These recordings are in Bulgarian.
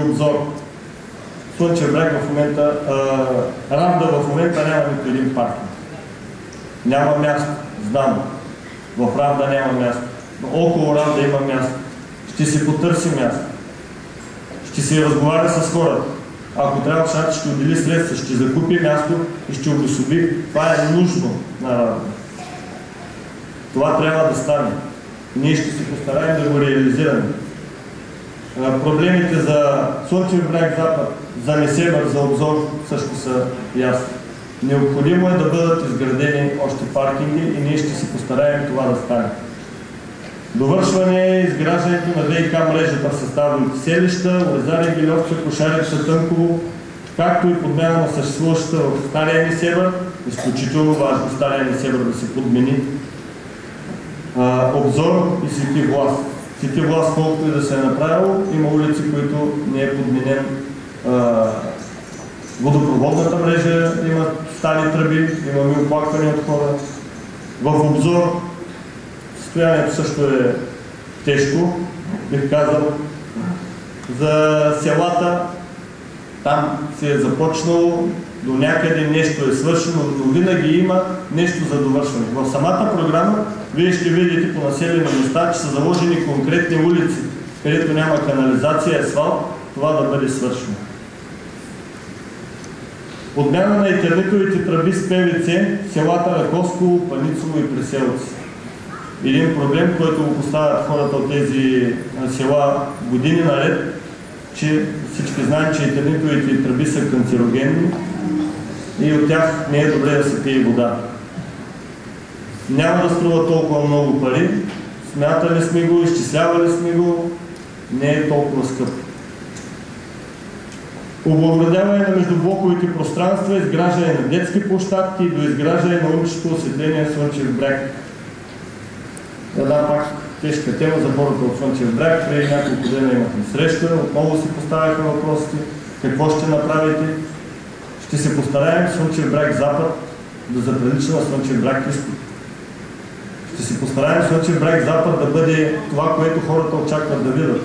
обзор. Слънчев бряг в момента, Равда в момента няма нито един паркинг. Няма място, знам. В Равда няма място. Около Равда има място. Ще си потърси място. Ще си разговаря с хората. Ако трябва, ще отдели средства, ще закупи място и ще обособи. Това е нужно на Равда. Това трябва да стане. Ние ще се постараем да го реализираме. Проблемите за Слънчев бряг Запад, за Несебър, за обзор също са ясни. Необходимо е да бъдат изградени още паркинги и ние ще се постараем това да стане. Довършване е изграждането на ВиК мрежата в съставните селища, Орезаре, Гилевче, Кошарица, Тънково, както и подмяна на съществуващата в Стария Несебър. Изключително важно Стария Несебър да се подмени. Обзор и Свети Влас. Свети Влас, колкото и да се е направило, има улици, които не е подменен водопроводната мрежа, има стари тръби, имаме оплакване от хора. В обзор състоянието също е тежко, бих казал. За селата, там се е започнало, до някъде нещо е свършено, но винаги има нещо за довършване. В самата програма вие ще видите по населени места, че са заложени конкретни улици, където няма канализация, асфалт, това да бъде свършено. Подмяна на етернитовите тръби с ПВЦ, селата Раковско, Паницово и Преселци. Един проблем, който го поставят хората от тези села години наред, че всички знаем, че етернитовите тръби са канцерогенни и от тях не е добре да се пие вода. Няма да струва толкова много пари, смятали сме го, изчислявали сме го, не е толкова скъпо. Облагородяване на междублоковите пространства, изграждане на детски площадки и до изграждане на уличното осветление Слънчев бряг. Една пак тежка тема за хората от Слънчев бряг. Преди няколко дена имахме среща, отново си поставяха въпросите. Какво ще направите? Ще се постараем Слънчев бряг Запад да заприлича на Слънчев бряг Изток. Ще се постараем Слънчев бряг Запад да бъде това, което хората очакват да видят.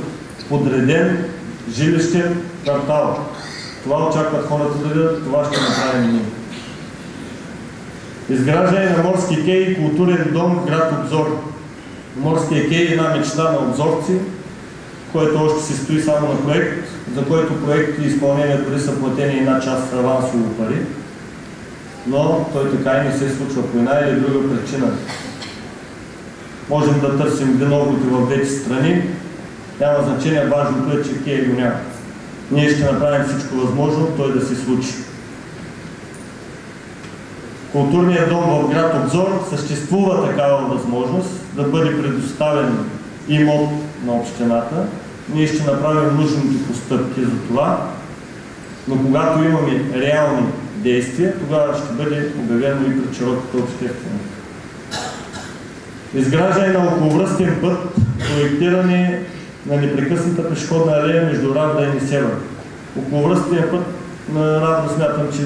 Подреден жилищен квартал. Това очакват хората да видят, това ще направим ние. Изграждане на морски кей и културен дом в град Обзор. Морския кей е една мечта на обзорци, който още се стои само на проект, за който проект и изпълнение дори са платени една част авансово пари, но той така и не се случва по една или друга причина. Можем да търсим виновните в двете страни, няма значение, важното е, че кей го няма. Ние ще направим всичко възможно той да се случи. Културният дом в град Обзор съществува такава възможност да бъде предоставен имот на общината. Ние ще направим нужните постъпки за това, но когато имаме реални действия, тогава ще бъде обявено и пред широката общественост. Изграждане на околовръстен път, проектиране на непрекъсната пешеходна алея между Равда и Несебър. Околовръстният път на Равда смятам, че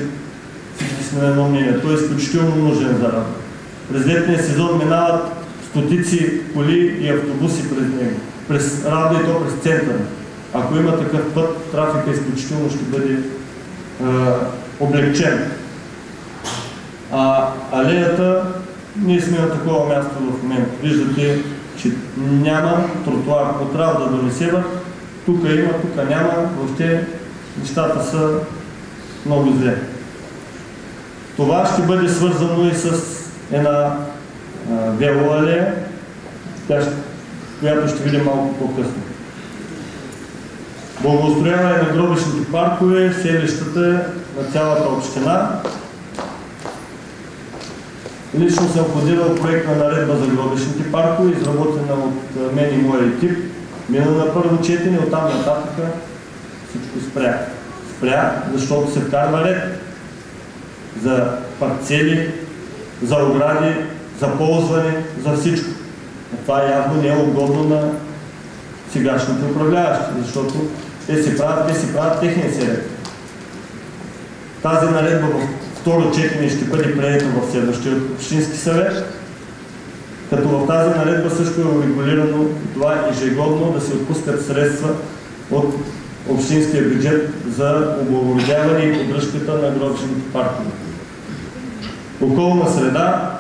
всички сме на едно мнение. Той е изключително нужен за Равда. През летния сезон минават стотици коли и автобуси през него. През Равда и то през центъра. Ако има такъв път, трафика изключително ще бъде облегчен. Алеята, ние сме на такова място в момента. Виждате, че няма тротуар от Равда до Несебър. Тук има, тук няма. Въобще нещата са много зле. Това ще бъде свързано и с една велоалея, която ще видим малко по-късно. Благоустрояване на гробищните паркове, селищата на цялата община. Лично съм входирал проектна наредба за гробищните паркове, изработена от мен и моя екип. Мина на първо четене, оттам нататък всичко спря. Спря, защото се вкарва ред за парцели, за огради, за ползване, за всичко. Това явно не е угодно на сегашните управляващи, защото те си правят техния си ред. Тази наредба в второ четене ще бъде приета в следващия общински съвет, като в тази наредба също е урегулирано това ежегодно да се отпускат средства от общинския бюджет за облагородяване и поддръжката на гробищните паркове. Околна среда,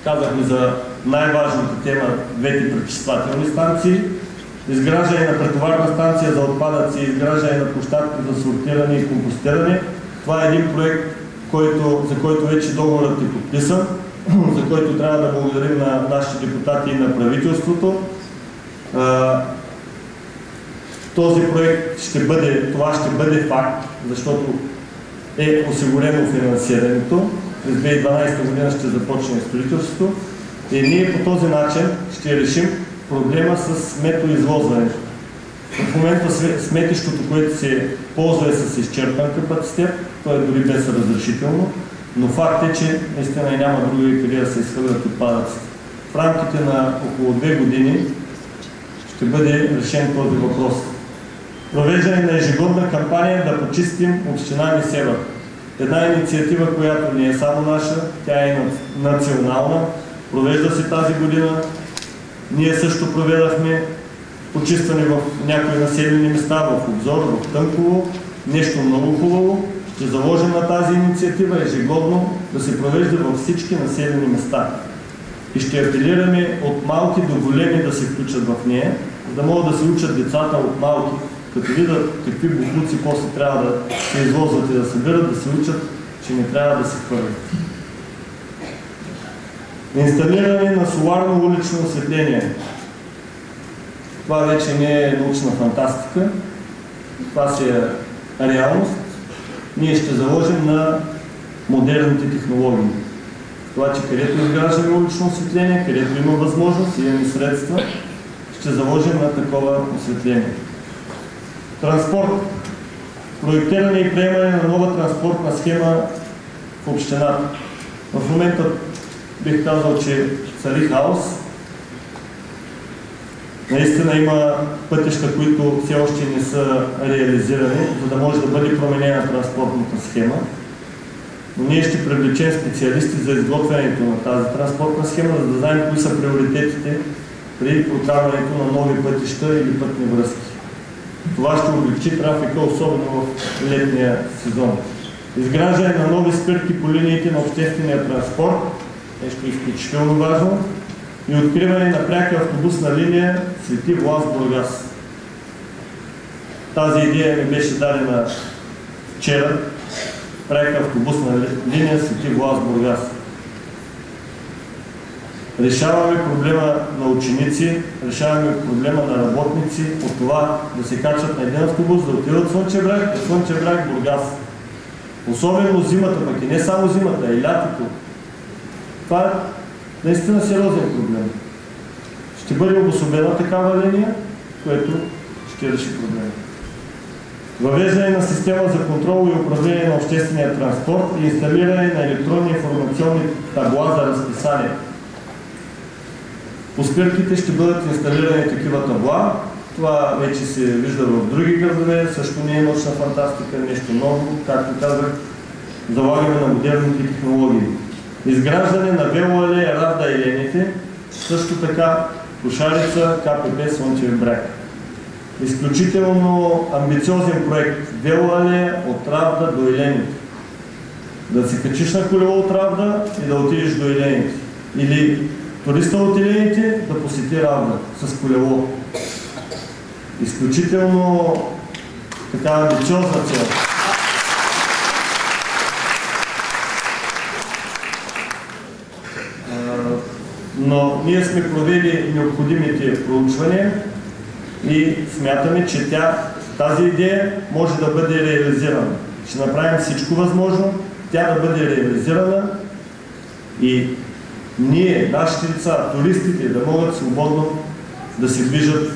казахме за най-важната тема, двете пречиствателни станции, изграждане на претоварна станция за отпадъци, изграждане на площадки за сортиране и компостиране. Това е един проект, за който вече договорът е подписан, за който трябва да благодарим на нашите депутати и на правителството. Този проект това ще бъде факт, защото е осигурено финансирането. През 2012 година ще започне строителството и ние по този начин ще решим проблема с сметоизвозването. В момента сметището, което се ползва е с изчерпан капацитет, то е дори без разрешително, но факт е, че наистина няма други къде да се изхвърлят отпадъците. В рамките на около 2 години ще бъде решен този въпрос. Провеждане на ежегодна кампания да почистим община Несебър. Една инициатива, която не е само наша, тя е национална. Провежда се тази година. Ние също проведахме почистване в някои населени места, в Обзор, в Тънково. Нещо много хубаво. Ще заложим на тази инициатива ежегодно да се провежда във всички населени места. И ще апелираме от малки до големи да се включат в нея, за да могат да се учат децата от малки, като видят какви боклуци после трябва да се извозват и да събират, да се учат, че не трябва да се хвърлят. Инсталиране на соларно улично осветление. Това вече не е научна фантастика, това си е реалност. Ние ще заложим на модерните технологии. Това, че където изграждаме улично осветление, където има възможност и имаме средства, ще заложим на такова осветление. Транспорт. Проектиране и приемане на нова транспортна схема в общината. В момента бих казал, че цари хаос. Наистина има пътища, които все още не са реализирани, за да може да бъде променена транспортната схема. Но ние ще привлечем специалисти за изготвянето на тази транспортна схема, за да знаем кои са приоритетите при прокарването на нови пътища или пътни връзки. Това ще облегчи трафика, особено в летния сезон. Изграждане на нови спирки по линиите на обществения транспорт, нещо изключително важно, и откриване на пряка автобусна линия Свети Влас Бургас. Тази идея ми беше дадена вчера. Пряка автобусна линия Свети Влас Бургас. Решаваме проблема на ученици, решаваме проблема на работници от това да се качат на един автобус, да отидат в Слънчев бряг, от Слънчев бряг Бургас. Особено зимата, пък и не само зимата, а и лятото. Това е наистина сериозен проблем. Ще бъде обособена такава линия, което ще реши проблема. Въвеждане на система за контрол и управление на обществения транспорт и инсталиране на електронни информационни табла за разписание. По спирките ще бъдат инсталирани такива табла. Това вече се вижда в други градове, също не е научна фантастика, нещо ново, както казах, залагаме на модерните технологии. Изграждане на велоалея Равда и Лените, също така Кошарица, КПП Слънчев бряг. Изключително амбициозен проект. Велоалея от Равда до Елените. Да се качиш на колело от Равда и да отидеш до Елените. Или туриста от Елените да посети Равда с колело. Изключително така амбициозна цел. Но ние сме провели необходимите проучвания и смятаме, че тази идея може да бъде реализирана. Ще направим всичко възможно тя да бъде реализирана и ние, нашите деца, туристите да могат свободно да се движат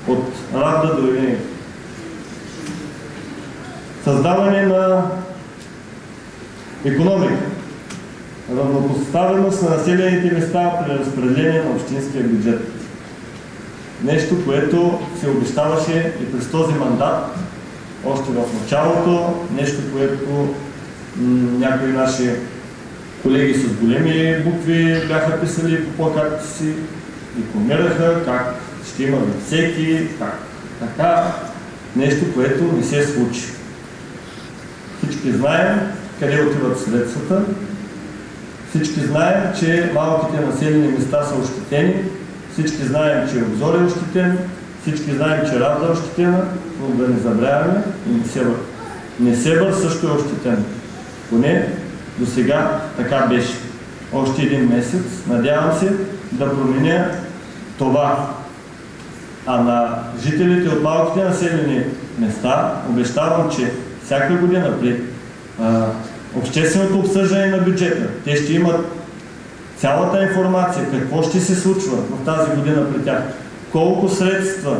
от Равда до Елените. Създаване на икономика. Равнопоставеност на населените места при разпределение на общинския бюджет. Нещо, което се обещаваше и през този мандат, още в началото, нещо, което някои наши колеги с големи букви бяха писали по плакатите си, рекламираха как ще има всеки, как така. нещо, което не се случи. Всички знаем къде отиват средствата, всички знаем, че малките населени места са ощетени, всички знаем, че Обзор е ощетен, всички знаем, че Равда е ощетена, но да не забравяме и Несебър. Несебър също е ощетен. Поне до сега така беше. Още един месец, надявам се да променя това. А на жителите от малките населени места обещавам, че всяка година при общественото обсъждане на бюджета, те ще имат цялата информация, какво ще се случва в тази година при тях, колко средства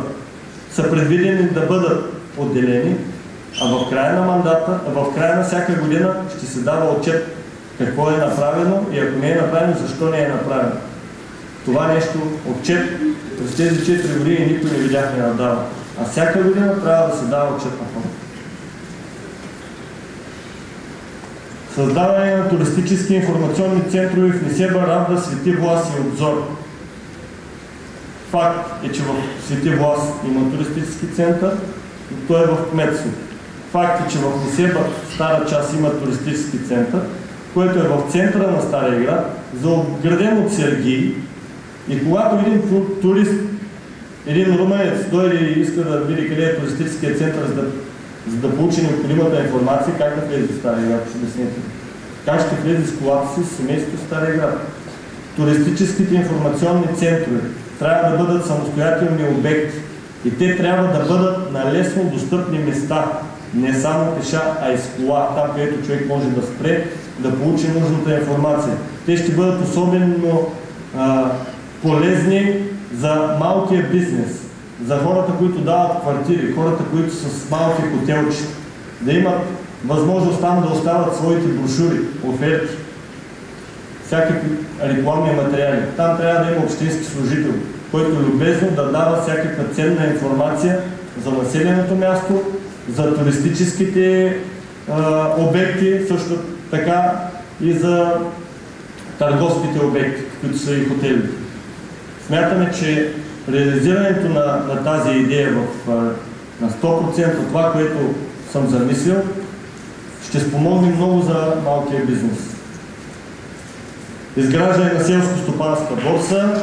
са предвидени да бъдат отделени, а в края на мандата, в края на всяка година ще се дава отчет какво е направено и ако не е направено, защо не е направено. Това нещо, отчет, през тези 4 години никой не видяхме да дава. А всяка година трябва да се дава отчет на хората. Създаване на туристически информационни центрове в Несебър, Равда, Свети Влас и Обзор. Факт е, че в Свети Влас има туристически център, но той е в кметство. Факт е, че в Несебър, Стара част, има туристически център, който е в центъра на Стария град, заобграден от сергии. И когато един турист, един румънец дойде и иска да види къде е туристическия център, за да получи необходимата информация, как да влезе в Стария град, ще обясните. Как ще влезе с колата си, с семейството в Стария град. Туристическите информационни центрове трябва да бъдат самостоятелни обекти и те трябва да бъдат на лесно достъпни места, не само пеша, а и с кола, там където човек може да спре, да получи нужната информация. Те ще бъдат особено полезни за малкия бизнес, за хората, които дават квартири, хората, които са с малки хотелчета, да имат възможност там да оставят своите брошури, оферти, всякакви рекламни материали. Там трябва да има общински служител, който любезно да дава всякаква ценна информация за населеното място, за туристическите обекти, също така и за търговските обекти, които са и хотели. Смятаме, че реализирането на тази идея на 100% това, което съм замислил, ще спомогне много за малкия бизнес. Изграждане на селско-стопанска борса,